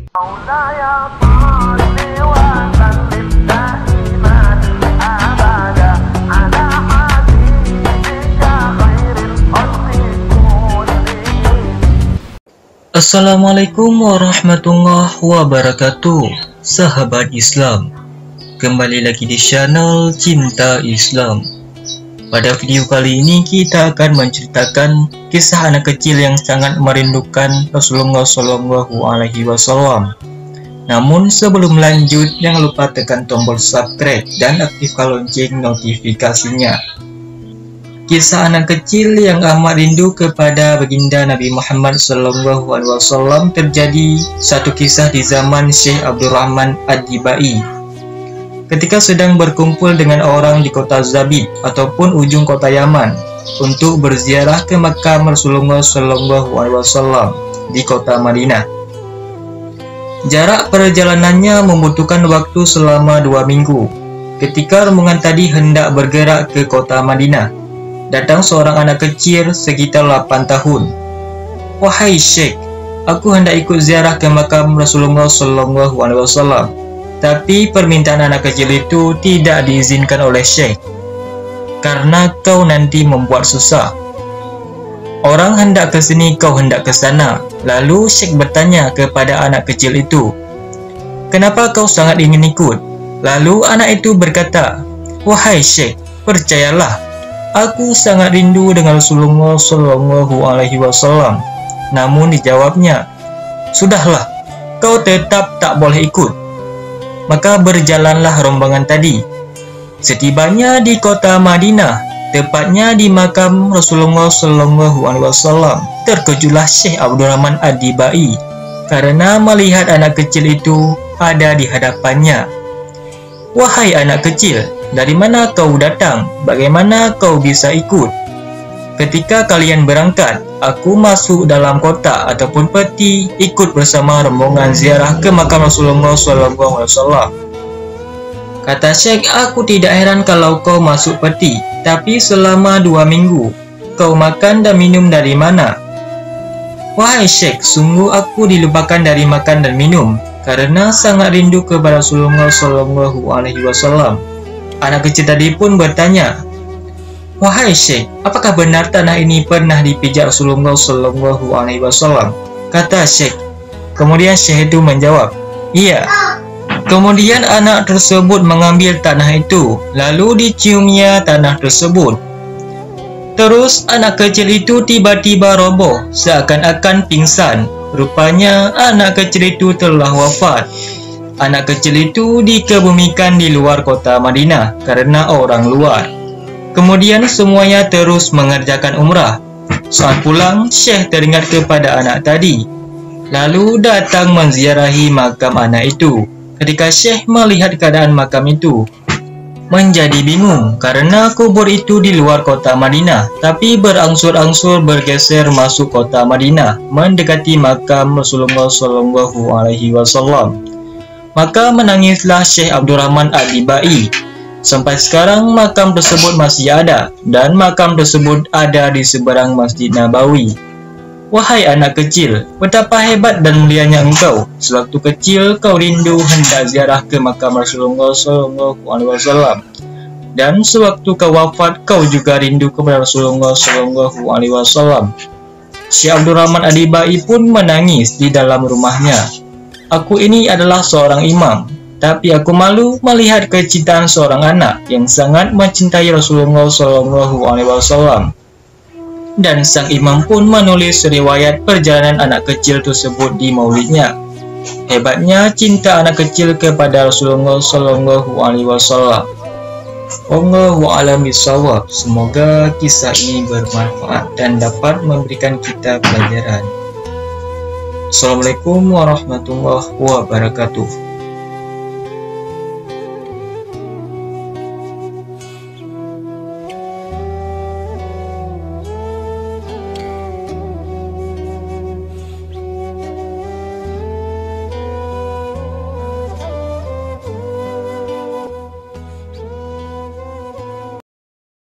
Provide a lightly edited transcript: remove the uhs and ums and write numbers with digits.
مولاي صل وسلم دائما أبدا على حبيبك خير الخلق كلهم. Assalamualaikum warahmatullahi wabarakatuh, sahabat Islam. Kembali lagi di channel Cinta Islam. Pada video kali ini kita akan menceritakan kisah anak kecil yang sangat merindukan Rasulullah SAW. Namun sebelum lanjut, jangan lupa tekan tombol subscribe dan aktifkan lonceng notifikasinya. Kisah anak kecil yang amat rindu kepada baginda Nabi Muhammad SAW terjadi satu kisah di zaman Syekh Abdurrahman Ad-Dibai. Ketika sedang berkumpul dengan orang di kota Zabid ataupun ujung kota Yaman untuk berziarah ke makam Rasulullah SAW di kota Madinah. Jarak perjalanannya membutuhkan waktu selama 2 minggu. Ketika rombongan tadi hendak bergerak ke kota Madinah, datang seorang anak kecil sekitar 8 tahun. "Wahai Syekh, aku hendak ikut ziarah ke makam Rasulullah SAW. Tapi permintaan anak kecil itu tidak diizinkan oleh Syekh, karena kau nanti membuat susah. Orang hendak ke sini, kau hendak ke sana." Lalu Syekh bertanya kepada anak kecil itu, "Kenapa kau sangat ingin ikut?" Lalu anak itu berkata, "Wahai Syekh, percayalah, aku sangat rindu dengan Rasulullah SAW." Namun dijawabnya, "Sudahlah, kau tetap tak boleh ikut." Maka berjalanlah rombongan tadi. Setibanya di kota Madinah, tepatnya di makam Rasulullah SAW, terkejutlah Syekh Abdurrahman Ad-Dibai karena melihat anak kecil itu ada di hadapannya. "Wahai anak kecil, dari mana kau datang? Bagaimana kau bisa ikut? Ketika kalian berangkat, aku masuk dalam kotak ataupun peti ikut bersama rombongan ziarah ke makam Rasulullah SAW." Kata Syekh, "Aku tidak heran kalau kau masuk peti, tapi selama 2 minggu, kau makan dan minum dari mana?" "Wahai Syekh, sungguh aku dilupakan dari makan dan minum, karena sangat rindu kepada Rasulullah SAW." Anak kecil tadi pun bertanya, "Wahai Syekh, apakah benar tanah ini pernah dipijak Rasulullah SAW?" Kata Syekh. Kemudian Syekh itu menjawab, "Iya." Kemudian anak tersebut mengambil tanah itu, lalu diciumnya tanah tersebut. Terus anak kecil itu tiba-tiba roboh, seakan-akan pingsan. Rupanya anak kecil itu telah wafat. Anak kecil itu dikebumikan di luar kota Madinah karena orang luar. Kemudian semuanya terus mengerjakan umrah. Saat pulang, Syekh teringat kepada anak tadi, lalu datang menziarahi makam anak itu. Ketika Syekh melihat keadaan makam itu, menjadi bingung karena kubur itu di luar kota Madinah, tapi berangsur-angsur bergeser masuk kota Madinah, mendekati makam Rasulullah SAW. Maka menangislah Syekh Abdurrahman Ad-Dibai. Sampai sekarang makam tersebut masih ada, dan makam tersebut ada di seberang Masjid Nabawi. "Wahai anak kecil, betapa hebat dan mulianya engkau. Sewaktu kecil kau rindu hendak ziarah ke makam Rasulullah SAW. Dan sewaktu kau wafat, kau juga rindu kepada Rasulullah SAW." Syekh Abdurrahman Ad-Dibai pun menangis di dalam rumahnya. "Aku ini adalah seorang imam, tapi aku malu melihat kecintaan seorang anak yang sangat mencintai Rasulullah SAW." Dan sang imam pun menulis riwayat perjalanan anak kecil tersebut di maulidnya. Hebatnya cinta anak kecil kepada Rasulullah SAW. Wallahu a'lam bishawab. Semoga kisah ini bermanfaat dan dapat memberikan kita pelajaran. Assalamualaikum warahmatullahi wabarakatuh.